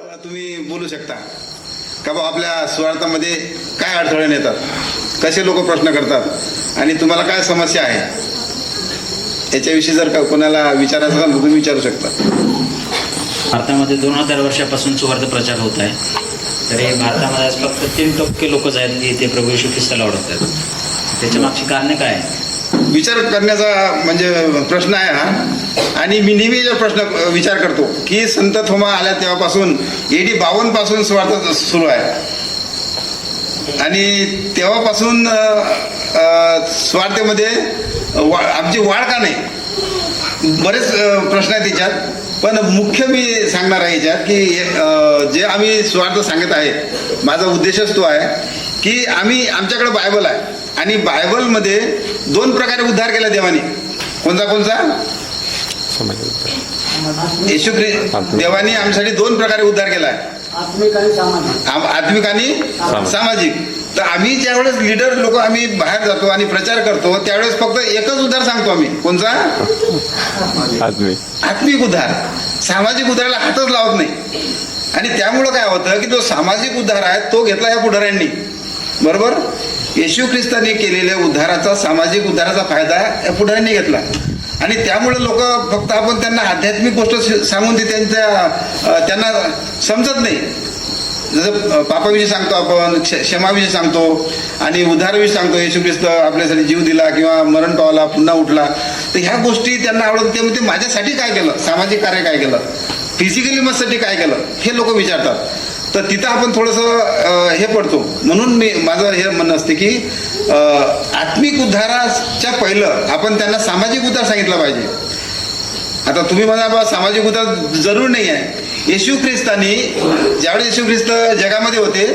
तुम्ही बोलू शकता का बा आपल्या स्वार्थामध्ये काय अडथळे येतात, कसे लोक प्रश्न करतात आणि तुम्हाला काय समस्या आहे याच्याविषयी जर का कोणाला विचारायचं असेल तर तुम्ही विचारू शकता. भारतामध्ये 2000 वर्षापासून सुवार्थ प्रचार होत आहे. तर हे भारतामध्ये आज फक्त 3% लोकच आहेत की ते प्रभू येशू ख्रिस्ताला ओळखतात. त्याच्या मागची कारणे काय आहे? विचार करण्याचा म्हणजे प्रश्न आहे हा. आणि मी नेहमी जो प्रश्न विचार करतो की संत थोमा आल्या तेव्हापासून AD 52 पासून स्वार्थ सुरू आहे आणि तेव्हापासून स्वार्थेमध्ये आमची वाढ का नाही, बरेच प्रश्न आहेत त्याच्यात. पण मुख्य मी सांगणार आहे याच्यात की जे आम्ही स्वार्थ सांगत आहे, माझा उद्देशच तो आहे की आमच्याकडे बायबल आहे आणि बायबलमध्ये 2 प्रकारे उद्धार केला देवाने. कोणता येशू देवाने आमच्यासाठी 2 प्रकारे उद्धार केला आहे, आत्मिक आणि सामाजिक. तर आम्ही ज्यावेळेस लीडर लोक आम्ही बाहेर जातो आणि प्रचार करतो त्यावेळेस फक्त एकच उद्धार सांगतो आम्ही. कोणता? आत्मिक उद्धार. सामाजिक उद्धाराला हातच लावत नाही. आणि त्यामुळं काय होतं की जो सामाजिक उद्धार आहे तो घेतला या पुढाऱ्यांनी. बरोबर, येशू ख्रिस्ताने केलेल्या उद्धाराचा, सामाजिक उद्धाराचा फायदा या पुढाऱ्यांनी घेतला. आणि त्यामुळे लोक फक्त आपण त्यांना आध्यात्मिक गोष्ट सांगून ते त्यांना समजत नाही. जसं पापाविषयी सांगतो आपण, क्षमाविषयी सांगतो आणि उद्धाराविषयी सांगतो. येशू ख्रिस्त आपल्यासाठी जीव दिला किंवा मरण पावला, पुन्हा उठला. तर ह्या गोष्टी त्यांना आवडत. ते माझ्यासाठी काय केलं, सामाजिक कार्य काय केलं, फिजिकली माझ्यासाठी काय केलं, हे लोक विचारतात. तर तिथं आपण थोडंसं हे पडतो. म्हणून माझं हे म्हणणं असते की आत्मिक उद्धाराच्या पहिलं आपण त्यांना सामाजिक उद्धार सांगितला पाहिजे. आता तुम्ही म्हणा बा सामाजिक उद्धार जरूर नाही आहे. येशू ख्रिस्तानी ज्यावेळेस येशू ख्रिस्त जगामध्ये होते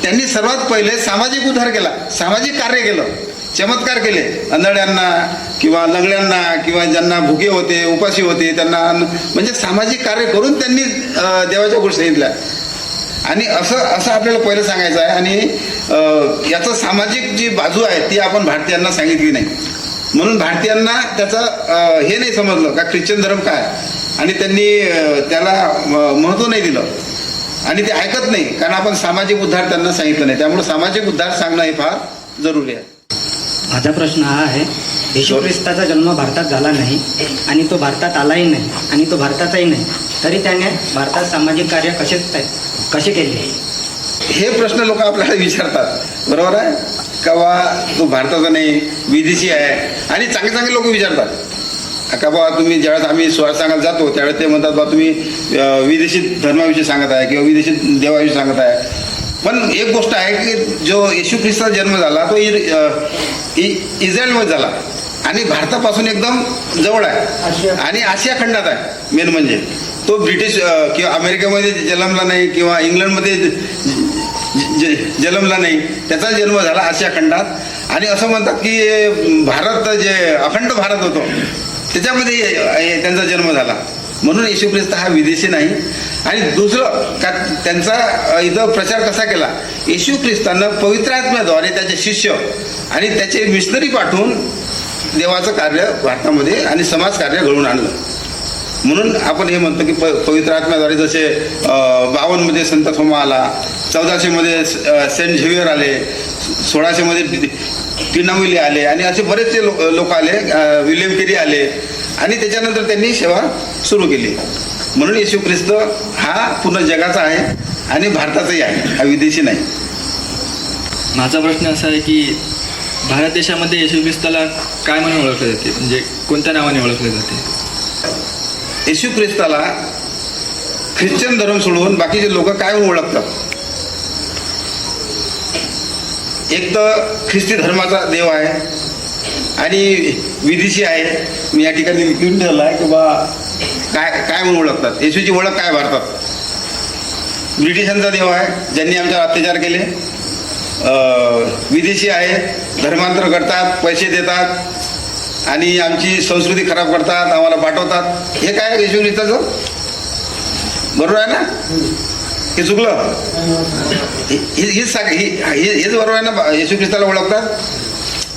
त्यांनी सर्वात पहिले सामाजिक उद्धार केला, सामाजिक कार्य केलं, चमत्कार केले. आंधळ्यांना किंवा लंगड्यांना किंवा ज्यांना भुके होते, उपाशी होते त्यांना म्हणजे सामाजिक कार्य करून त्यांनी देवाच्या गोष्टी सांगितल्या. आणि असं आपल्याला पहिलं सांगायचं आहे. आणि याचं सामाजिक जी बाजू आहे ती आपण भारतीयांना सांगितली नाही. म्हणून भारतीयांना त्याचं हे नाही समजलं का ख्रिश्चन धर्म काय, आणि त्यांनी त्याला महत्त्व नाही दिलं आणि ते ऐकत नाही, कारण आपण सामाजिक उद्धार त्यांना सांगितलं नाही. त्यामुळे सामाजिक उद्धार सांगणं हे फार जरुरी आहे. माझा प्रश्न हा आहे, येशू ख्रिस्ताचा जन्म भारतात झाला नाही आणि तो भारतात आलाही नाही आणि तो भारताचाही नाही, तरी त्याने भारतात सामाजिक कार्य कसे केले? हे प्रश्न लोक आपल्याला विचारतात. बरोबर आहे का बा तो भारताचा नाही, विदेशी आहे. आणि चांगले लोक विचारतात का बा तुम्ही ज्यावेळेस आम्ही स्वार्थ सांगायला जातो त्यावेळेस ते म्हणतात बा तुम्ही विदेशी धर्माविषयी सांगत आहे किंवा विदेशी देवाविषयी सांगत आहे. पण एक गोष्ट आहे की जो येशू ख्रिस्ताचा जन्म झाला तो इस्रायलमध्ये झाला आणि भारतापासून एकदम जवळ आहे आणि आशिया खंडात आहे. मेन म्हणजे तो ब्रिटिश किंवा अमेरिकेमध्ये जन्मला नाही किंवा इंग्लंडमध्ये जन्मला नाही, त्याचा जन्म झाला आशिया खंडात. आणि असं म्हणतात की भारत जे अखंड भारत होतो त्याच्यामध्ये त्यांचा जन्म झाला. म्हणून येशू ख्रिस्त हा विदेशी नाही. आणि दुसरं का त्यांचा इथं प्रचार कसा केला, येशू ख्रिस्तानं पवित्र आत्म्याद्वारे त्याचे शिष्य आणि त्याचे मिशनरी पाठवून देवाचं कार्य भारतामध्ये आणि समाज कार्य घडवून आणलं. म्हणून आपण हे म्हणतो की पवित्र आत्म्याद्वारे जसे 52 मध्ये संत थोमा आला, 1400 मध्ये सेंट झेवियर आले, 1600 मध्ये टिनामुली आले आणि असे बरेचसे लोक आले, विल्यम केरी आले आणि त्याच्यानंतर त्यांनी सेवा सुरू केली. म्हणून येशू ख्रिस्त हा पूर्ण जगाचा आहे आणि भारताचाही आहे, हा विदेशी नाही. माझा प्रश्न असा आहे की भारत देशामध्ये येशू ख्रिस्ताला काय म्हणून ओळखले जाते, म्हणजे कोणत्या नावाने ओळखले जाते? येशू ख्रिस्ताला ख्रिश्चन धर्म सोडून बाकीचे लोक काय म्हणून ओळखतात? एक तर ख्रिस्ती धर्माचा देव आहे आणि विदेशी आहे. मी या ठिकाणी लिहून ठेवलं आहे की बा काय म्हणून ओळखतात. येशूची ओळख काय भारतात? ब्रिटिशांचा देव आहे ज्यांनी आमच्यावर अत्याचार केले, विदेशी आहे, धर्मांतर करतात, पैसे देतात आणि आमची संस्कृती खराब करतात, आम्हाला पाठवतात. हे काय येशू ख्रिस्ताचं? बरोबर आहे ना? हे चुकलं? हेच बरोबर आहे ना? येशू ख्रिस्ताला ओळखतात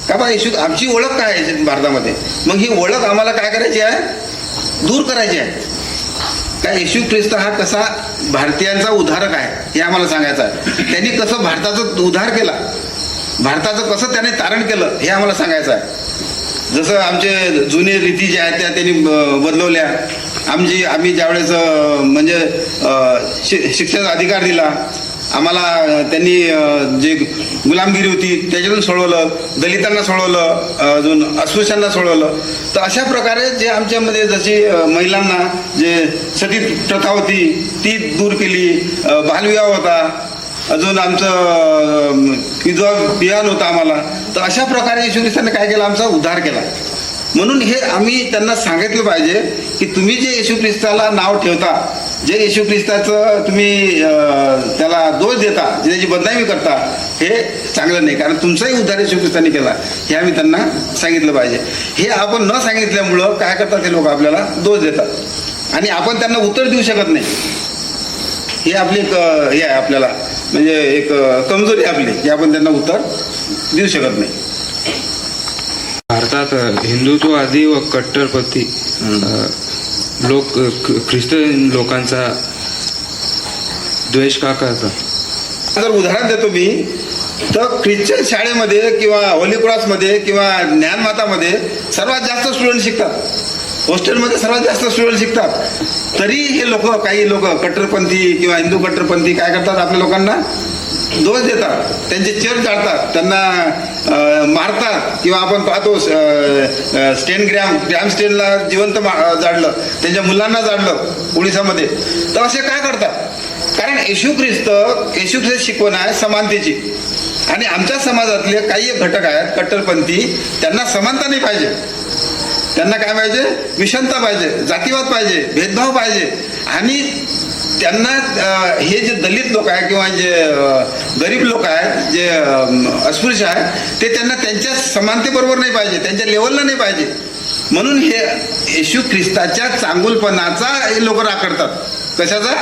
का बा? येशू आमची ओळख काय आहे भारतामध्ये? मग ही ओळख आम्हाला काय करायची आहे? दूर करायची आहे. का येशू ख्रिस्त हा कसा भारतीयांचा उद्धारक आहे हे आम्हाला सांगायचं आहे. त्यांनी कसं भारताचा उद्धार केला, भारताचं कसं त्याने तारण केलं हे आम्हाला सांगायचं आहे. जसं आमचे जुने रीती ज्या आहेत त्या त्यांनी बदलवल्या. आम्ही ज्यावेळेस म्हणजे शिक्षणाचा अधिकार दिला आम्हाला, त्यांनी जे गुलामगिरी होती त्याच्यातून सोडवलं, दलितांना सोडवलं, अजून अस्पृश्यांना सोडवलं. तर अशा प्रकारे जे आमच्यामध्ये जशी महिलांना जे सती प्रथा होती ती दूर केली, बालविवाह होता, अजून आमचं विधवा बियाण होता आम्हाला. तर अशा प्रकारे येशू ख्रिस्ताने काय केलं, आमचा उद्धार केला. म्हणून हे आम्ही त्यांना सांगितलं पाहिजे की तुम्ही जे येशू ख्रिस्ताला नाव ठेवता, जे येशू ख्रिस्ताचं तुम्ही त्याला दोष देता, जे त्याची बदनामी करता, हे चांगलं नाही. कारण तुमचाही उद्धार येशू ख्रिस्ताने केला हे आम्ही त्यांना सांगितलं पाहिजे. हे आपण न सांगितल्यामुळं काय करतात ते लोक, आपल्याला दोष देतात आणि आपण त्यांना उत्तर देऊ शकत नाही. हे आपली एक हे आहे आपल्याला, म्हणजे एक कमजोरी आपली की आपण त्यांना उत्तर देऊ शकत नाही. भारतात हिंदुत्ववादी व कट्टरपंथी लोक ख्रिश्चन लोकांचा द्वेष का करतात? जर उदाहरण देतो मी, तर ख्रिश्चन शाळेमध्ये किंवा होली क्रॉसमध्ये किंवा ज्ञानमातामध्ये सर्वात जास्त स्टुडंट शिकतात, हॉस्टेलमध्ये सर्वात जास्त स्टुडंट शिकतात. तरी हे लोक, काही लोक कट्टरपंथी किंवा हिंदू कट्टरपंथी काय करतात, आपल्या लोकांना दोष देतात, त्यांचे चर्च जाळतात, त्यांना मारतात. किंवा आपण पाहतो ग्रॅम स्टेनला जिवंत जाळलं, त्यांच्या मुलांना जाळलं ओडिसामध्ये. तर असे काय करतात? कारण येशू ख्रिस्त शिकवण आहे समानतेची. आणि आमच्या समाजातले काही एक घटक आहेत कट्टरपंथी, त्यांना समानता नाही पाहिजे. त्यांना काय पाहिजे? विषमता पाहिजे, जातीवाद पाहिजे, भेदभाव पाहिजे. आणि त्यांना हे जे दलित लोक आहेत किंवा जे गरीब लोक आहेत, जे अस्पृश्य आहेत, ते त्यांना त्यांच्या समानतेबरोबर नाही पाहिजे, त्यांच्या लेवलला नाही पाहिजे. म्हणून हे येशू ख्रिस्ताच्या चांगुलपणाचा हे लोक राग करतात. कशाचा?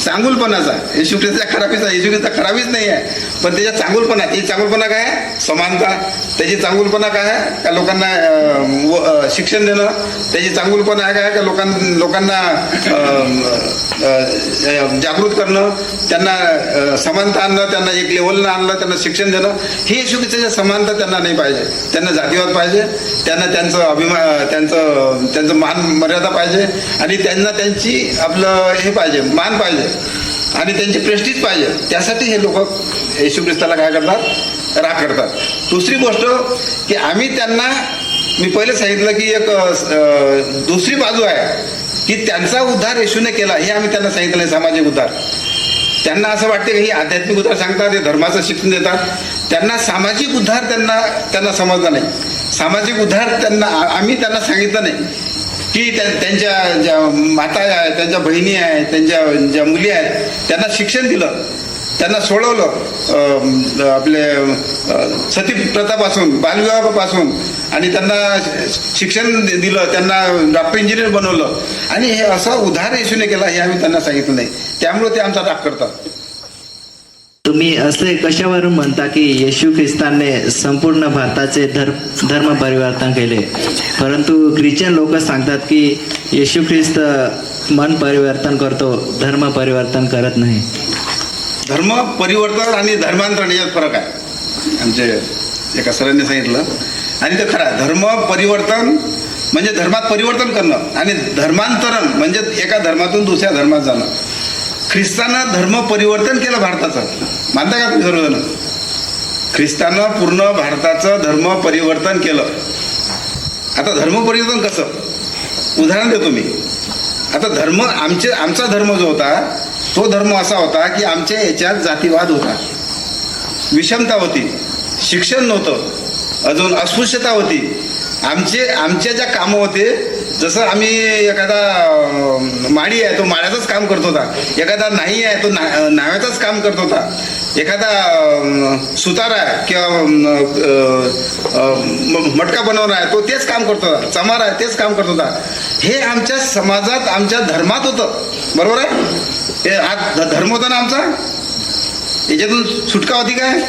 चांगुलपणाचा. येशू ख्रिस्ताच्या खराबीचा. येशू ख्रिस्ता खराबीच नाही आहे, पण त्याच्या चांगुलपणा. ही चांगुलपणा काय आहे? समानता. त्याची चांगुलपणा काय आहे? का लोकांना शिक्षण देणं. त्याची चांगुलपणा आहे काय? का लोकांना जागृत करणं, त्यांना समानता आणणं, त्यांना एक लेवलनं आणलं, त्यांना शिक्षण देणं. ही येशू ख्रिस्ताची समानता त्यांना नाही पाहिजे. त्यांना जातीवाद पाहिजे, त्यांना त्यांचं अभिमान, त्यांचं मान मर्यादा पाहिजे, आणि त्यांना त्यांची आपलं हे पाहिजे, मान पाहिजे, आणि त्यांची प्रेस्टीज पाहिजे. त्यासाठी हे लोक येशू ख्रिस्ताला काय करतात? राग करतात. दुसरी गोष्ट की आम्ही त्यांना, मी पहिले सांगितलं की एक दुसरी बाजू आहे की त्यांचा उद्धार येशूने केला, हे आम्ही त्यांना सांगितलं नाही. सामाजिक उद्धार. त्यांना असं वाटते की हे आध्यात्मिक उद्धार सांगतात, हे धर्माचं शिक्षण देतात. त्यांना सामाजिक उद्धार त्यांना समजला नाही. सामाजिक उद्धार आम्ही त्यांना सांगितलं नाही की त्यांच्या ज्या माता आहेत, त्यांच्या बहिणी आहेत, त्यांच्या ज्या मुली आहेत, त्यांना शिक्षण दिलं, त्यांना सोडवलं आपले सती प्रथापासून, बालविवाहापासून, आणि त्यांना शिक्षण दिलं, त्यांना डॉक्टर इंजिनियर बनवलं. आणि हे असं उद्धार येशूने केला हे आम्ही त्यांना सांगितलं नाही. त्यामुळे ते आमचा राग करतात. तुम्ही असे कशावरून म्हणता की येशू ख्रिस्ताने संपूर्ण भारताचे धर्म परिवर्तन केले, परंतु ख्रिश्चन लोक सांगतात की येशू ख्रिस्त मन परिवर्तन करतो, धर्म परिवर्तन करत नाही. धर्म परिवर्तन आणि धर्मांतरण यात फरक आहे. आमचे एका सरांनी सांगितलं, आणि ते खरं आहे. धर्म परिवर्तन म्हणजे धर्मात परिवर्तन करणं, आणि धर्मांतरण म्हणजे एका धर्मातून दुसऱ्या धर्मात जाणं. ख्रिस्तानं धर्म परिवर्तन केलं भारताचं. मानता का तुम्ही सर्वजण? ख्रिस्तानं पूर्ण भारताचं धर्म परिवर्तन केलं. आता धर्म परिवर्तन कसं? उदाहरण देतो मी. आता धर्म आमचा धर्म जो होता तो धर्म असा होता की आमच्या याच्यात जातीवाद होता, विषमता होती, शिक्षण नव्हतं, अजून अस्पृश्यता होती. आमचे ज्या कामं होते, जसं आम्ही एखादा माळी आहे तो माळ्याचंच काम करत होता, एखादा नाही आहे तो नाव्याचंच काम करत होता, एखादा सुतार आहे किंवा मटका बनवणार आहे तो तेच काम करत होता, चमार आहे तेच काम करत होता. हे आमच्या समाजात, आमच्या धर्मात होतं. बरोबर आहे? हे हा धर्म होता ना आमचा. याच्यातून सुटका होती काय?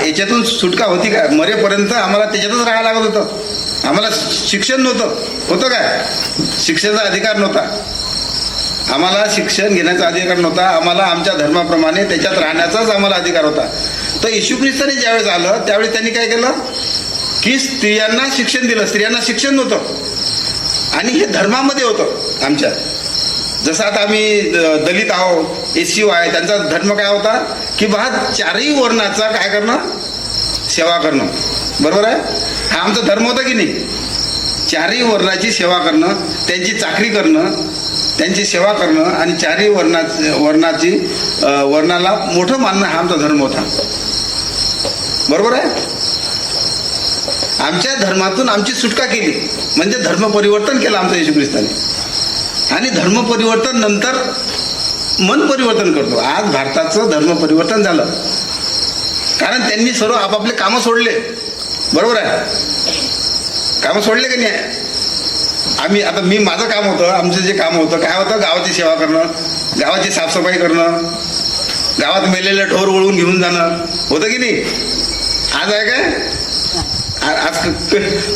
याच्यातून सुटका होती काय? मरेपर्यंत आम्हाला त्याच्यातच राहायला लागत होतं. आम्हाला शिक्षण नव्हतं, होतं काय? शिक्षणाचा अधिकार नव्हता. आम्हाला शिक्षण घेण्याचा अधिकार नव्हता, आम्हाला आमच्या धर्माप्रमाणे त्याच्यात राहण्याचाच आम्हाला अधिकार होता. तर येशू ख्रिस्ताने ज्यावेळेस आलं त्यावेळी त्यांनी काय केलं की स्त्रियांना शिक्षण दिलं. स्त्रियांना शिक्षण नव्हतं आणि हे धर्मामध्ये होतं आमच्या. जसं आता आम्ही दलित आहोत, SC आहे, त्यांचा धर्म काय होता की बा चारही वर्णाचा काय करणं, सेवा करणं. बरोबर आहे, हा आमचा धर्म होता की नाही. चारही वर्णाची सेवा करणं, त्यांची चाकरी करणं, त्यांची सेवा करणं आणि चारही वर्णाला मोठं मानणं हा आमचा धर्म होता. बरोबर आहे. आमच्या धर्मातून आमची सुटका केली म्हणजे धर्म परिवर्तन केलं आमचं येशू ख्रिस्ताने. आणि धर्म परिवर्तन नंतर मन परिवर्तन करतो. आज भारताचं धर्म परिवर्तन झालं कारण त्यांनी सर्व आपापले कामं सोडले. बरोबर आहे, कामं सोडले की नाही. आता मी माझं काम होतं, आमचं जे काम होतं काय होतं, गावाची सेवा करणं, गावाची साफसफाई करणं, गावात मेलेले ढोर वळवून घेऊन जाणं होतं की नाही. आज आहे काय, आज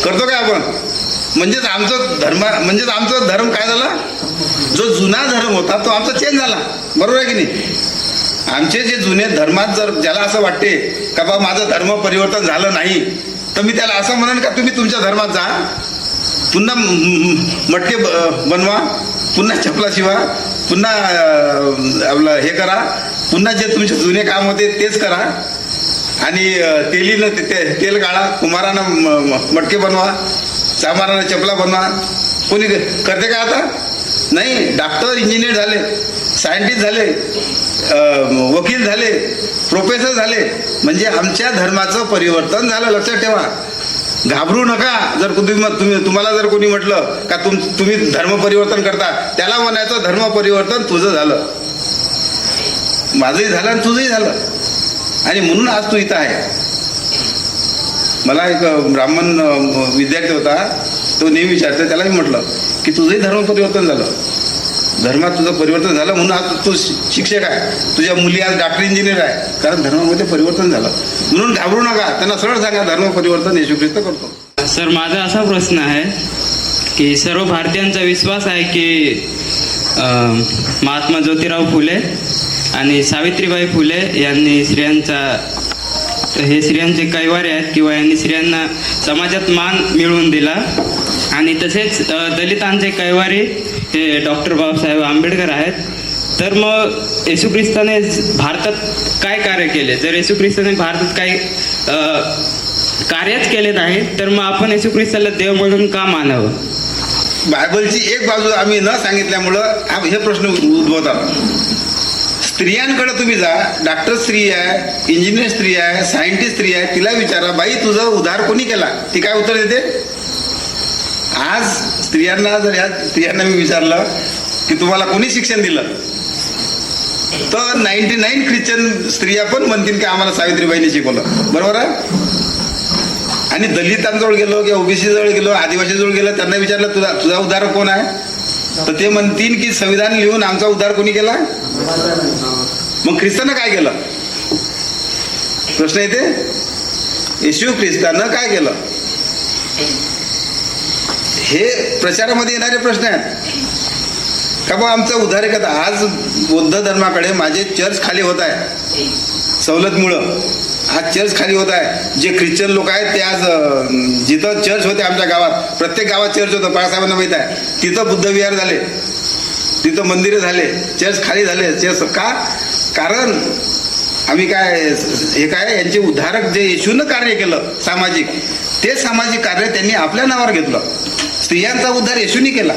करतो काय आपण. म्हणजेच आमचं धर्म काय झाला, जो जुना धर्म होता तो आमचा चेंज झाला. बरोबर आहे की नाही. आमचे जे जुने धर्मात जर ज्याला असं वाटते का बा माझं धर्म परिवर्तन झालं नाही तर मी त्याला असं म्हणेन का तुम्ही तुमच्या धर्मात जा, पुन्हा मटके बनवा, पुन्हा चपला शिवा, पुन्हा आपलं हे करा, पुन्हा जे तुमचे जुने काम होते तेच करा आणि तेलीनं तेल गाळा, कुंभारानं मटके बनवा, चांभारानं चपला बनवा. कोणी करते का आता. नाही, डॉक्टर इंजिनियर झाले, सायंटिस्ट झाले, वकील झाले, प्रोफेसर झाले, म्हणजे आमच्या धर्माचं परिवर्तन झालं. लक्षात ठेवा, घाबरू नका. जर तुम्हाला जर कोणी म्हटलं का तुम्ही धर्म परिवर्तन करता, त्याला म्हणायचं धर्म परिवर्तन तुझं झालं, माझंही झालं आणि तुझंही झालं आणि म्हणून आज तू इथं आहे. मला एक ब्राह्मण विद्यार्थी होता, तो नेहमी विचारतो, त्याला मी म्हटलं की तुझंही धर्म परिवर्तन झालं, धर्मात तुझं परिवर्तन झालं म्हणून आज तू शिक्षक आहे, तुझ्या मुली आज डॉक्टर इंजिनियर आहे, कारण धर्मामध्ये परिवर्तन झालं. म्हणून घाबरू नका, त्यांना सरळ सांगा धर्म परिवर्तन येशू ख्रिस्त करतो. सर, माझा असा प्रश्न आहे की सर्व भारतीयांचा विश्वास आहे की महात्मा ज्योतिराव फुले आणि सावित्रीबाई फुले यांनी स्त्रियांचे कैवारे आहेत किंवा यांनी स्त्रियांना समाजात मान मिळवून दिला आणि तसेच दलितांचे कैवारी हे डॉक्टर बाबासाहेब आंबेडकर आहेत. तर मग येशू ख्रिस्ताने भारतात काय कार्य केले. जर येशू ख्रिस्ताने भारतात काही कार्यच केले नाही तर मग आपण येशू ख्रिस्ताला देव म्हणून का मानावं. बायबलची एक बाजू आम्ही न सांगितल्यामुळं हे प्रश्न उद्भवतात. स्त्रियांकडे तुम्ही जा, डॉक्टर स्त्री आहे, इंजिनियर स्त्री आहे, सायंटिस्ट स्त्री आहे, तिला विचारा बाई तुझं उद्धार कोणी केला, ती काय उत्तर देते. आज स्त्रियांना मी विचारलं की तुम्हाला कोणी शिक्षण दिलं तर 99 ख्रिश्चन स्त्रिया पण म्हणतील की आम्हाला सावित्रीबाईंनी शिकवलं. बरोबर आहे. आणि दलितांजवळ गेलो किंवा OBC जवळ गेलो, आदिवासीजवळ गेलो, त्यांना विचारलं तुझा उद्धार कोण आहे, तर ते म्हणतील की संविधान लिहून आमचा उद्धार कोणी केला. मग ख्रिस्तानं काय केलं प्रश्न येते. येशू ख्रिस्तानं काय केलं हे प्रचारामध्ये येणारे प्रश्न आहेत का बा आमचा उद्धार आहे का. आज बौद्ध धर्माकडे माझे चर्च खाली होत आहे सवलतमुळं. आज चर्च खाली होत आहे. जे ख्रिश्चन लोक आहेत ते आज जिथं चर्च होते आमच्या गावात, प्रत्येक गावात चर्च होतं, बाळासाहेबांना माहीत आहे, तिथं बुद्ध विहार झाले, तिथं मंदिरं झाले, चर्च खाली झाले. चर्च का, कारण आम्ही यांचे उद्धारक जे येशूनं कार्य केलं सामाजिक, ते सामाजिक कार्य त्यांनी आपल्या नावावर घेतलं. स्त्रियांचा उद्धार येशूनी केला.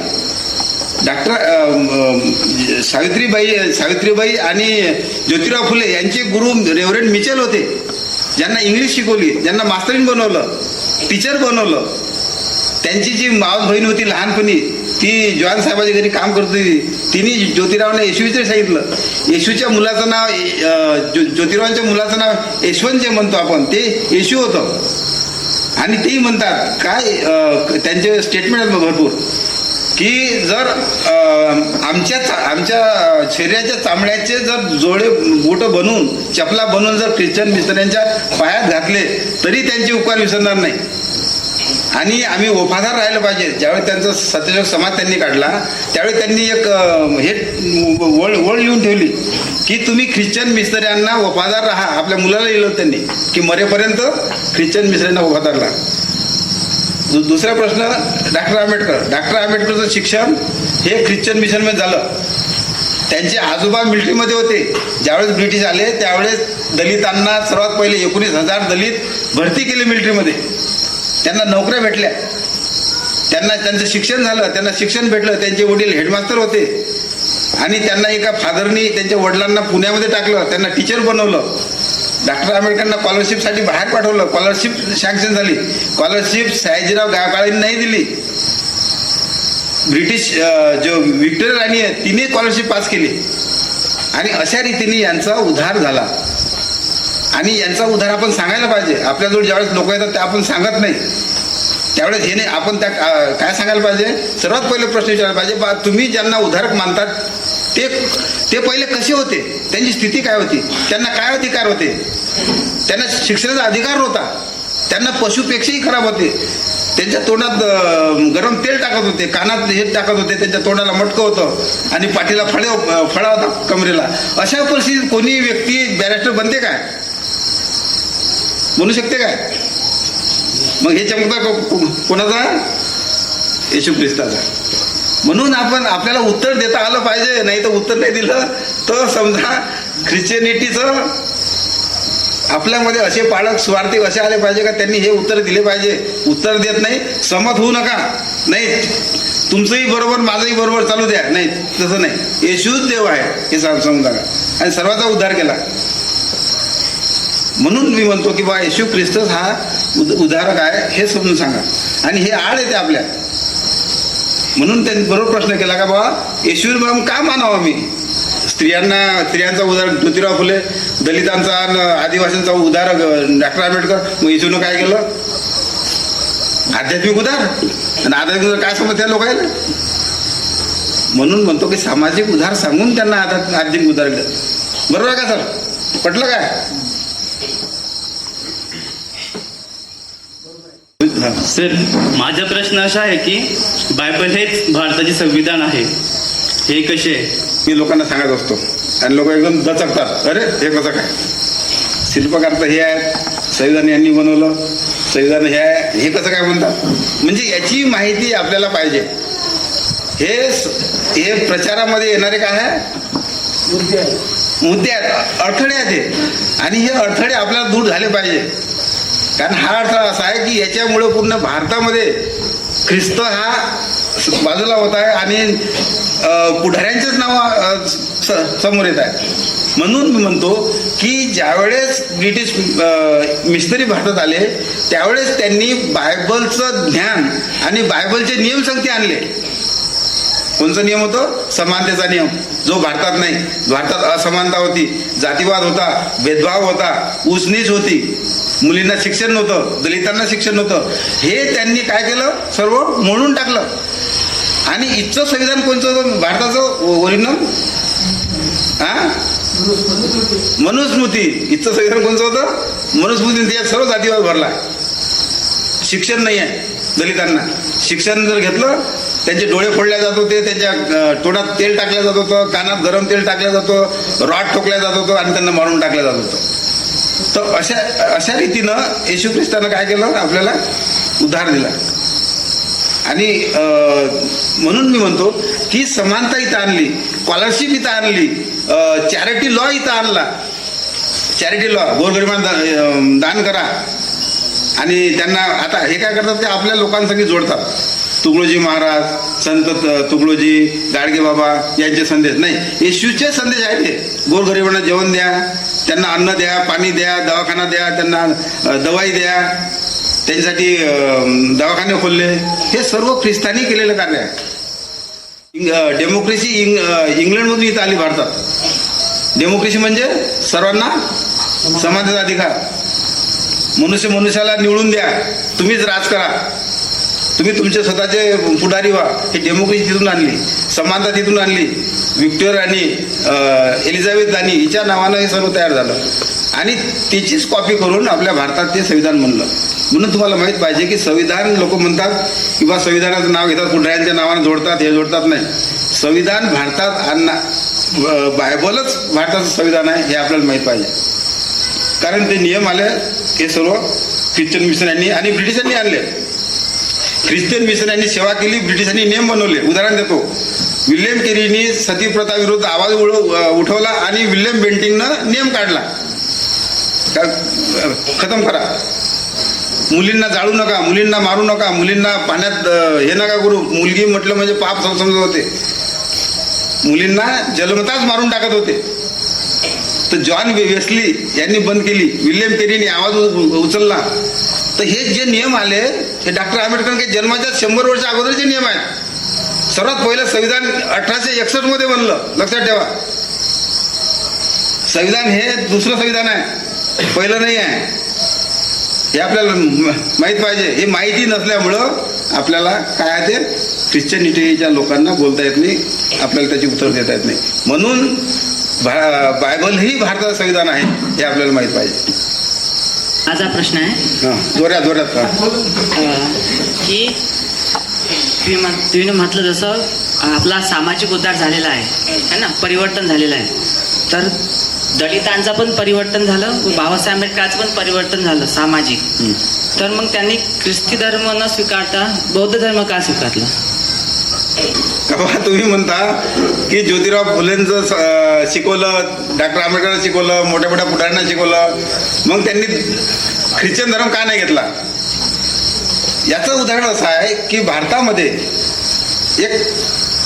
सावित्रीबाई आणि ज्योतिराव फुले यांचे गुरु रेव्हरंड मिचेल होते, ज्यांना इंग्लिश शिकवली, ज्यांना मास्तरीन बनवलं, टीचर बनवलं. त्यांची जी मावस बहीण होती लहानपणी, ती जॉन साहेबाच्या घरी काम करत होती, तिने ज्योतिरावने येशूविषयी सांगितलं. येशूच्या मुलाचं नाव ज्योतिरावांच्या मुलाचं नाव यशवंत जे म्हणतो आपण, ते येशू होतं. आणि तेही म्हणतात काय, त्यांचे स्टेटमेंट आहेत भरपूर की जर आमच्या शरीराच्या चामड्याचे जर जोडे बोटं बनवून, चपला बनवून जर ख्रिश्चन मिस्त्र्यांच्या पायात घातले तरी त्यांचे उपकार विसरणार नाही. आणि आम्ही वफादार राहिलं पाहिजे. ज्यावेळी त्यांचा सत्यशोधक समाज त्यांनी काढला त्यावेळी त्यांनी एक हे वळ लिहून ठेवली की तुम्ही ख्रिश्चन मिस्त्र्यांना वफादार राहा. आपल्या मुलाला लिहिलं त्यांनी की मरेपर्यंत ख्रिश्चन मिस्त्र्यांना वफादार राहा. दुसरा प्रश्न, डॉक्टर आंबेडकरचं शिक्षण हे ख्रिश्चन मिशनमध्ये झालं. त्यांचे आजोबा मिलिटरीमध्ये होते. ज्यावेळेस ब्रिटिश आले त्यावेळेस दलितांना सर्वात पहिले 19,000 दलित भरती केले मिलिटरीमध्ये. त्यांना नोकऱ्या भेटल्या, त्यांचं शिक्षण झालं, त्यांना शिक्षण भेटलं. त्यांचे वडील हेडमास्टर होते आणि त्यांना एका फादरनी त्यांच्या वडिलांना पुण्यामध्ये टाकलं, त्यांना टीचर बनवलं. डॉक्टर आंबेडकरांना स्कॉलरशिपसाठी बाहेर पाठवलं. स्कॉलरशिप सँक्शन झाली. स्कॉलरशिप सयाजीराव गायकवाडांनी नाही दिली. ब्रिटिश जो व्हिक्टोरिया राणी आहे तिने स्कॉलरशिप पास केली आणि अशा रीतीने यांचा उद्धार झाला. आणि यांचा उद्धार आपण सांगायला पाहिजे. आपल्याजवळ ज्यावेळेस लोक येतात त्या आपण सांगत नाही, त्यावेळेस हे नाही आपण त्या काय सांगायला पाहिजे. सर्वात पहिले प्रश्न विचारायला पाहिजे, बा तुम्ही ज्यांना उद्धारक मानतात ते पहिले कसे होते, त्यांची स्थिती काय होती, त्यांना काय अधिकार होते, त्यांना शिक्षणाचा अधिकार होता, त्यांना पशुपेक्षाही खराब होते, त्यांच्या तोंडात गरम तेल टाकत होते, कानात हे टाकत होते, त्यांच्या तोंडाला मटकं होतं आणि पाठीला फळा होता कमरेला. अशा परिस्थितीत कोणी व्यक्ती बॅरिस्टर बनते काय, म्हणू शकते काय? मग हे चमत्कार कोणाचा? येशू ख्रिस्ताचा. म्हणून आपल्याला उत्तर देता आलं पाहिजे. नाही तर उत्तर नाही दिलं तर समजा ख्रिश्चनिटीचं आपल्यामध्ये असे पालक स्वार्थी असे आले पाहिजे का त्यांनी हे उत्तर दिले पाहिजे. उत्तर देत नाही, सहमत होऊ नका. नाही तुमचंही बरोबर माझंही बरोबर चालू द्या. नाही तसं नाही. येशूच देव आहे हे समजा आणि सर्वांचा उद्धार केला. म्हणून मी म्हणतो की बा येशू ख्रिस्तच हा उद्धारक आहे हे समजून सांगा. आणि हे आड येते आपल्या. म्हणून त्यांनी बरोबर प्रश्न केला का बाबा येशू का मानावं मी. स्त्रियांचा उद्धार ज्योतिराव फुले, दलितांचा आदिवासींचा उद्धार डॉक्टर आंबेडकर. मग येशूनं काय केलं? आध्यात्मिक उद्धार. आणि आध्यात्मिक उद्धार काय समजते लोकांना? म्हणून म्हणतो की सामाजिक उद्धार सांगून त्यांना आध्यात्मिक उद्धार दिलं. बरोबर आहे का सर? पटलं काय? सर माझा प्रश्न असा आहे की बायबल हेच भारताचे संविधान आहे, हे कसे आहे? मी लोकांना सांगत असतो आणि लोक एकदम दचकतात, अरे हे कसं काय? शिल्पकार तर हे आहे, संविधान यांनी बनवलं, संविधान हे आहे, हे कसं काय म्हणतात? म्हणजे याची माहिती आपल्याला पाहिजे. हे प्रचारामध्ये येणारे काय आहे? मुद्दे आहेत, अडथळे आहेत हे. आणि हे अडथळे आपल्याला दूर झाले पाहिजे. कारण हा अडथळा असा आहे की याच्यामुळे पूर्ण भारतामध्ये ख्रिस्त हा बाजूला होत आहे आणि पुढाऱ्यांचेच नाव समोर येत आहे. म्हणून मी म्हणतो की ज्यावेळेस ब्रिटिश मिशनरी भारतात आले त्यावेळेस त्यांनी बायबलचं ज्ञान आणि बायबलचे नियम संगती आणले. कोणचा नियम होतो? समानतेचा नियम, जो भारतात नाही. भारतात असमानता होती, जातीवाद होता, भेदभाव होता, उचनीच होती, मुलींना शिक्षण नव्हतं, दलितांना शिक्षण नव्हतं. हे त्यांनी काय केलं? सर्व मोडून टाकलं. आणि इथचं संविधान कोणतं होतं भारताचं ओरिजिनल? मनुस्मृती. इथचं संविधान कोणतं होतं? मनुस्मृती. त्याच्यात सर्व जातीवाद भरला. शिक्षण नाही आहे दलितांना. शिक्षण जर घेतलं त्यांचे डोळे फोडले जात होते, त्यांच्या तोंडात तेल टाकलं जात होतं, कानात गरम तेल टाकलं जातं, रॉड ठोकल्या जात होतं आणि त्यांना मारून टाकलं जात होतं. तर अशा रीतीनं येशू ख्रिस्तानं काय केलं? आपल्याला उद्धार दिला. आणि म्हणून मी म्हणतो की समानता इथं आणली, स्कॉलरशिप इथं आणली, चॅरिटी लॉ इथं आणला. चॅरिटी लॉ, गोरगरिबांना दान करा. आणि त्यांना आता हे काय करतात ते आपल्या लोकांसाठी जोडतात. तुकडोजी महाराज, संत तुकडोजी, गाडगे बाबा यांचे संदेश नाही, येशूचे संदेश आहेत हे. गोरगरिबांना जेवण द्या, त्यांना अन्न द्या, पाणी द्या, दवाखाना द्या, त्यांना दवाई द्या, त्यांच्यासाठी दवाखाने खोलले. हे सर्व ख्रिस्तानी केलेलं कार्य आहे. डेमोक्रेसी इंग्लंडमधून इथं आली भारतात. डेमोक्रेसी म्हणजे सर्वांना समानतेचा अधिकार. मनुष्याला निवडून द्या, तुम्हीच राज करा, तुम्ही तुमचे स्वतःचे पुढारी व्हा. ही डेमोक्रेसी तिथून आणली, समानता तिथून आणली. व्हिक्टोरिया राणी, एलिझाबेथ राणी हिच्या नावानं हे सर्व तयार झालं आणि त्याचीच कॉपी करून आपल्या भारतात ते संविधान बनलं. म्हणून तुम्हाला माहीत पाहिजे की संविधान, लोक म्हणतात किंवा संविधानाचं नाव घेतात, पुढाऱ्यांच्या नावानं जोडतात, हे जोडतात, नाही. संविधान भारतात बायबलच भारताचं संविधान आहे हे आपल्याला माहीत पाहिजे. कारण ते नियम आले हे सर्व ख्रिश्चन मिशनऱ्यांनी आणि ब्रिटिशांनी आणले. ख्रिश्चन मिशनऱ्यांनी सेवा केली, ब्रिटिशांनी नियम बनवले. उदाहरण देतो, विल्यम केरीनी सती प्रथा विरुद्ध आवाज उठवला आणि विल्यम बेंटिंगनं नियम काढला, खतम करा, मुलींना जाळू नका, मुलींना मारू नका, मुलींना पाण्यात हे नका करू. मुलगी म्हटलं म्हणजे पाप समजत होते, मुलींना जन्मताच मारून टाकत होते. तर जॉन वेस्ली यांनी बंद केली, विल्यम केरीने आवाज उचलला. तर हे जे नियम आले हे डॉक्टर आंबेडकरांच्या जन्माच्या 100 वर्ष अगोदरचे नियम आहेत. सर्वात पहिलं संविधान 1861 मध्ये बनलं, लक्षात ठेवा. संविधान हे दुसरं संविधान आहे, पहिलं नाही आहे. हे आपल्याला माहीत पाहिजे. हे माहिती नसल्यामुळं आपल्याला काय आहे ते ख्रिश्चनिटीच्या लोकांना बोलता येत नाही, आपल्याला त्याची उत्तर देता येत नाही. म्हणून बायबल ही भारताचं संविधान आहे हे आपल्याला माहीत पाहिजे. माझा प्रश्न आहे, जोरात की तुम्ही म्हटलं जसं आपला सामाजिक उद्धार झालेला आहे ना, परिवर्तन झालेलं आहे. तर दलितांचं पण परिवर्तन झालं, बाबासाहेब आंबेडकरांचं पण परिवर्तन झालं सामाजिक. तर मग त्यांनी ख्रिस्ती धर्म न स्वीकारता बौद्ध धर्म का स्वीकारला? तुम्ही म्हणता की ज्योतिराव फुलेंचं शिकवलं, डॉक्टर आंबेडकरांना शिकवलं, मोठ्या मोठ्या पुढाऱ्यांना शिकवलं, मग त्यांनी ख्रिश्चन धर्म का नाही घेतला? याचं उदाहरण असं आहे की भारतामध्ये एक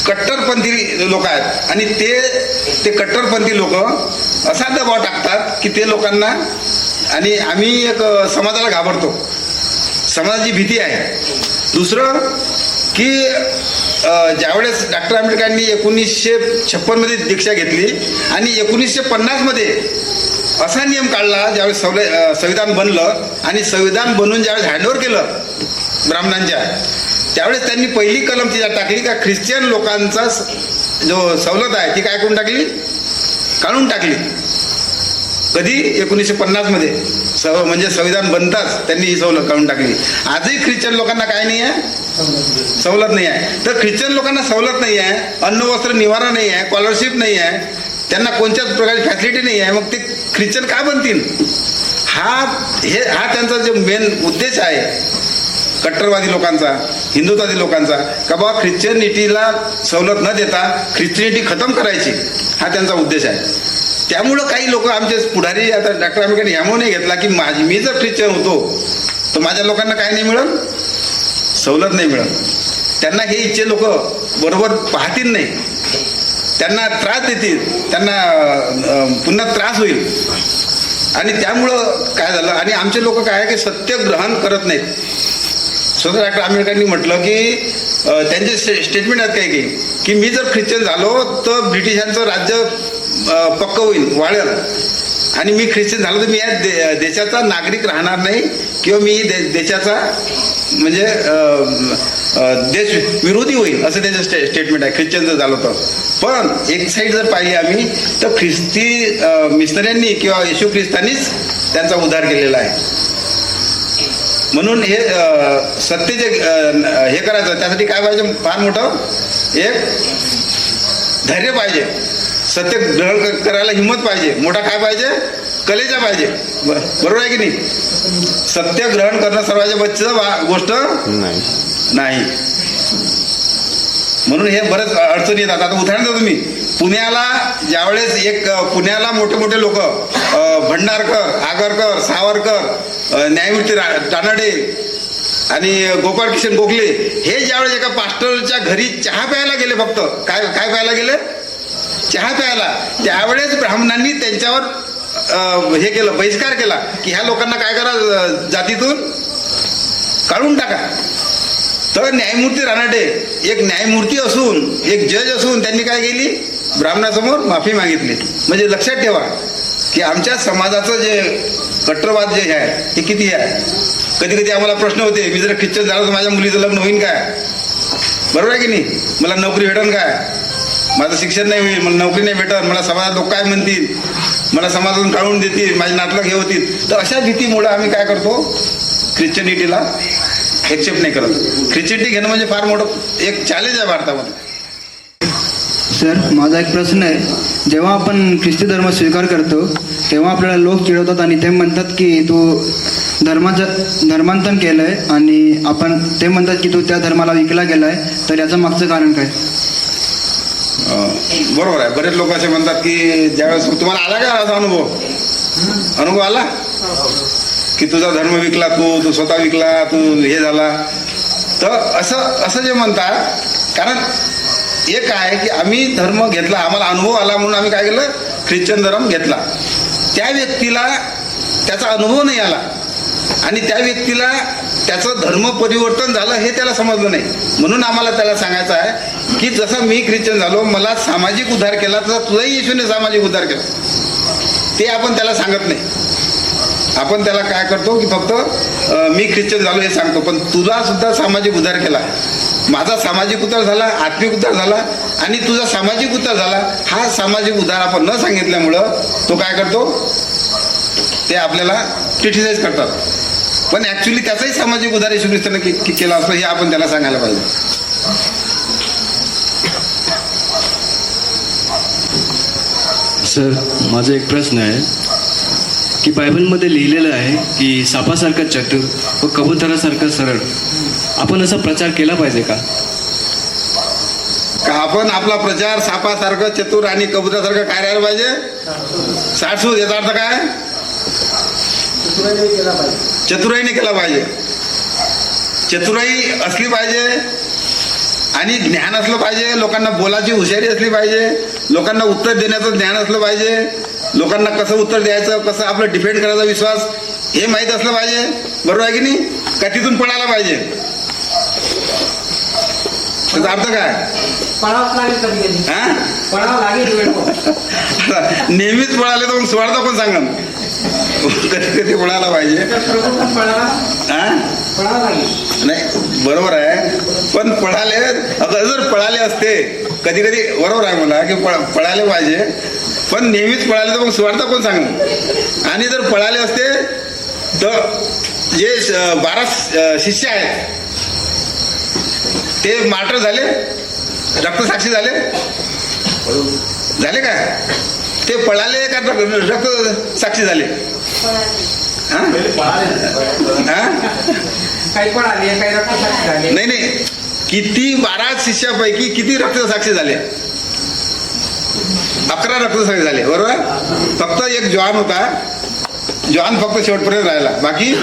कट्टरपंथी लोक आहेत आणि ते कट्टरपंथी लोक असा दबाव टाकतात की ते लोकांना, आणि आम्ही एक समाजाला घाबरतो, समाजाची भीती आहे. दुसरं की ज्यावेळेस डॉक्टर आंबेडकरांनी 1956 मध्ये दीक्षा घेतली आणि 1950 मध्ये असा नियम काढला, ज्यावेळेस संविधान बनलं आणि संविधान बनवून ज्यावेळेस हँडओव्हर केलं ब्राह्मणांच्या, त्यावेळेस त्यांनी पहिली कलम तिच्यात टाकली का ख्रिश्चन लोकांचा जो सवलत आहे ती काय करून टाकली, काढून टाकली. कधी? 1950 मध्ये. म्हणजे संविधान बनताच त्यांनी ही सवलत काढून टाकली. आजही ख्रिश्चन लोकांना काय नाही आहे, सवलत नाही आहे. तर ख्रिश्चन लोकांना सवलत नाही आहे, अन्न वस्त्र निवारा नाही आहे, स्कॉलरशिप नाही आहे, त्यांना कोणत्याच प्रकारची फॅसिलिटी नाही आहे, मग ते ख्रिश्चन का बनतील? हा त्यांचा जो मेन उद्देश आहे कट्टरवादी लोकांचा, हिंदुत्वादी लोकांचा, का बाबा ख्रिश्चनिटीला सवलत न देता ख्रिश्चनिटी खतम करायची, हा त्यांचा उद्देश आहे. त्यामुळं काही लोक आमचे पुढारी, आता डॉक्टर आंबेडकर यामुळे नाही घेतला की मी जर ख्रिश्चन होतो तर माझ्या लोकांना काय नाही मिळत, सवलत नाही मिळत. त्यांना हे इच्छे लोक बरोबर पाहतील नाही, त्यांना त्रास देतील, त्यांना पुन्हा त्रास होईल. आणि त्यामुळं काय झालं, आणि आमचे लोक काय आहे की सत्य ग्रहण करत नाहीत. स्वतः डॉक्टर आंबेडकरांनी म्हटलं की त्यांचे स्टेटमेंट आहेत काही की मी जर ख्रिश्चन झालो तर ब्रिटिशांचं राज्य पक्क होईल, वाढेल, आणि मी ख्रिश्चन झालो तर मी या देशाचा नागरिक राहणार नाही किंवा मी देशाचा म्हणजे देश विरोधी होईल, असं त्याचं स्टेटमेंट आहे ख्रिश्चन जर झालो तर. पण एक साईड जर पाहिली आम्ही तर ख्रिस्ती मिशनऱ्यांनी किंवा येशू ख्रिस्तांनीच त्यांचा उद्धार केलेला आहे. म्हणून हे सत्य जे हे करायचं त्यासाठी काय पाहिजे, फार मोठं एक धैर्य पाहिजे, सत्य ग्रहण करायला हिंमत पाहिजे, मोठा काय पाहिजे, कलेजा पाहिजे. बरोबर आहे की नाही? सत्य ग्रहण करणं सर्वांच्या बच्चं गोष्ट नाही. म्हणून हे बरेच अडचणी येतात. आता उदाहरण देतो मी, पुण्याला मोठे मोठे लोक भंडारकर, आगरकर, सावरकर, न्यायमूर्ती रानडे आणि गोपाळ किशन गोखले हे ज्यावेळेस एका पास्टरच्या घरी चहा प्यायला गेले, फक्त काय प्यायला गेले, चहा प्यायला, त्यावेळेस ब्राह्मणांनी त्यांच्यावर हे केलं, बहिष्कार केला की ह्या लोकांना काय करा, जातीतून काढून टाका. तर न्यायमूर्ती रानडे एक न्यायमूर्ती असून, एक जज असून त्यांनी काय केली, ब्राह्मणासमोर माफी मागितली. म्हणजे लक्षात ठेवा की आमच्या समाजाचं जे कट्टरवाद जे आहे हे किती आहे. कधी कधी आम्हाला प्रश्न होते, मी जर ख्रिश्चन झालो तर माझ्या मुलीचं लग्न होईल काय, बरोबर आहे की नाही, मला नोकरी भेटेल काय, माझं शिक्षण नाही होईल, मला नोकरी नाही भेटत, मला समाजात लोक काय म्हणतील, मला समाजातून काढून देतील, माझे नातलग हे होतील. तर अशा भीतीमुळे आम्ही काय करतो, ख्रिश्चनिटीला एक्सेप्ट नाही करत. ख्रिश्चनिटी घेणं म्हणजे फार मोठं एक चॅलेंज आहे भारतामध्ये. सर, माझा एक प्रश्न आहे. जेव्हा आपण ख्रिस्ती धर्म स्वीकार करतो तेव्हा आपल्याला लोक चिडवतात आणि ते म्हणतात की तू धर्मांतरण केलं आहे, आणि आपण ते म्हणतात की तू त्या धर्माला विकला गेला आहे. तर याचं मागचं कारण काय? बरोबर आहे. बरेच लोक असे म्हणतात की ज्यावेळेस तुम्हाला आला का असा अनुभव आला की तुझा धर्म विकला, तू स्वतः विकला, तू हे झाला. तर असं जे म्हणतात, कारण एक आहे की आम्ही धर्म घेतला, आम्हाला अनुभव आला म्हणून आम्ही काय केलं, ख्रिश्चन धर्म घेतला. त्या व्यक्तीला त्याचा अनुभव नाही आला आणि त्या व्यक्तीला त्याचं धर्म परिवर्तन झालं हे त्याला समजलं नाही. म्हणून आम्हाला त्याला सांगायचं आहे की जसं मी ख्रिश्चन झालो, मला सामाजिक उद्धार केला, तसा तुलाही येशूने सामाजिक उद्धार केला. ते आपण त्याला सांगत नाही. आपण त्याला काय करतो की फक्त मी ख्रिश्चन झालो हे सांगतो, पण तुला सुद्धा सामाजिक उद्धार केला. माझा सामाजिक उद्धार झाला, आत्मिक उद्धार झाला आणि तुझा सामाजिक उद्धार झाला. हा सामाजिक उद्धार आपण न सांगितल्यामुळं तो काय करतो, ते आपल्याला क्रिटिसाइज करतात. पण ॲक्च्युली त्याचाही सामाजिक उद्धार येशू ख्रिस्ताने केला असतो हे आपण त्याला सांगायला पाहिजे. सर, माझा एक प्रश्न आहे की बायबलमध्ये लिहिलेलं आहे की सापासारखं चतुर व कबुतरासारखं सरळ. आपण असा प्रचार केला पाहिजे का? आपण आपला प्रचार सापासारखं चतुर आणि कबुतरासारखं काय राहायला पाहिजे? साठसूद. याचा अर्थ काय? चतुराईने केला पाहिजे. चतुराई असली पाहिजे आणि ज्ञान असलं पाहिजे. लोकांना बोलायची हुशारी असली पाहिजे. लोकांना उत्तर देण्याचं ज्ञान असलं पाहिजे. लोकांना कसं उत्तर द्यायचं, कसं आपलं डिफेंड करायचा विश्वास हे माहीत असलं पाहिजे. बरोबर आहे की नाही? का तिथून पळायला पाहिजे? त्याचा अर्थ काय? नेहमीच पळाले तर मग स्वार्थ कोण सांगन? कधी कधी पळायला पाहिजे. नाही, बरोबर आहे. पण पळाले, जर पळाले असते कधी कधी, बरोबर आहे मला की पळाले पाहिजे, पण नेहमीच पळाले तर मग स्वार्थ कोण सांगन? आणि जर पळाले असते तर जे 12 शिष्य आहेत ते मार्टर झाले, रक्तसाक्षी झाले काय? ते पळाले का रक्तसाक्षी झाले? नाही, किती 12 शिष्यापैकी किती रक्तसाक्षी झाले? 11 रक्तसाक्षी झाले. बरोबर. फक्त एक जॉन होता, जॉन फक्त शेवटपर्यंत राहिला, बाकी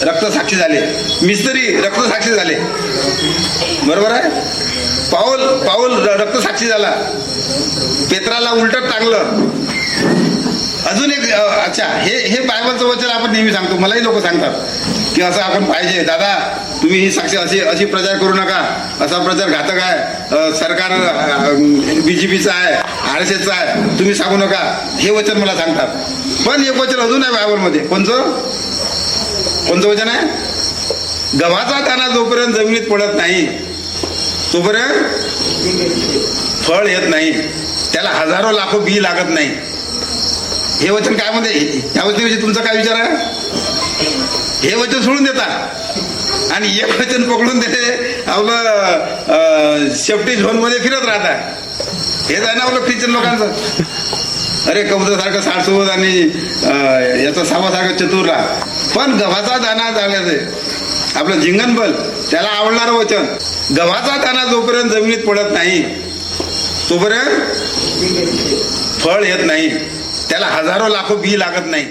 रक्तसाक्षी झाले. मिस्त्री रक्तसाक्षी झाले. बरोबर आहे. पाऊल रक्तसाक्षी झाला. पेत्राला उलटत टाकलं. अजून एक अच्छा, हे बायबलचं वचन आपण नेहमी सांगतो. मलाही लोक सांगतात की असं आपण पाहिजे. दादा, तुम्ही ही साक्षी अशी प्रचार करू नका, असा प्रचार घातक आहे, सरकार BJPचं आहे, RSSचं आहे, तुम्ही सांगू नका. हे वचन मला सांगतात. पण एक वचन अजून आहे बायबलमध्ये. कोणतं वचन आहे? गव्हाचा दाणा जोपर्यंत जमिनीत पडत नाही तोपर्यंत फळ येत नाही, त्याला हजारो लाखो बी लागत नाही. हे वचन काय म्हणते? ह्या वचनाविषयी तुमचा काय विचार आहे? हे वचन सोडून देतात आणि एक वचन पकडून ते आपलं सेफ्टी झोन मध्ये फिरत राहतात. हेच आहे ना आपलं ख्रिश्चन लोकांचं. अरे, कबुतरासारखं साठसूद आणि याचा सापासारखं चतुर राहा. पण गव्हाचा दाणा झाल्याचं आपलं जिंगनबल त्याला आवडणारं वचन, गव्हाचा दाणा जोपर्यंत जमिनीत पडत नाही तोपर्यंत फळ येत नाही, त्याला हजारो लाखो बी लागत नाही.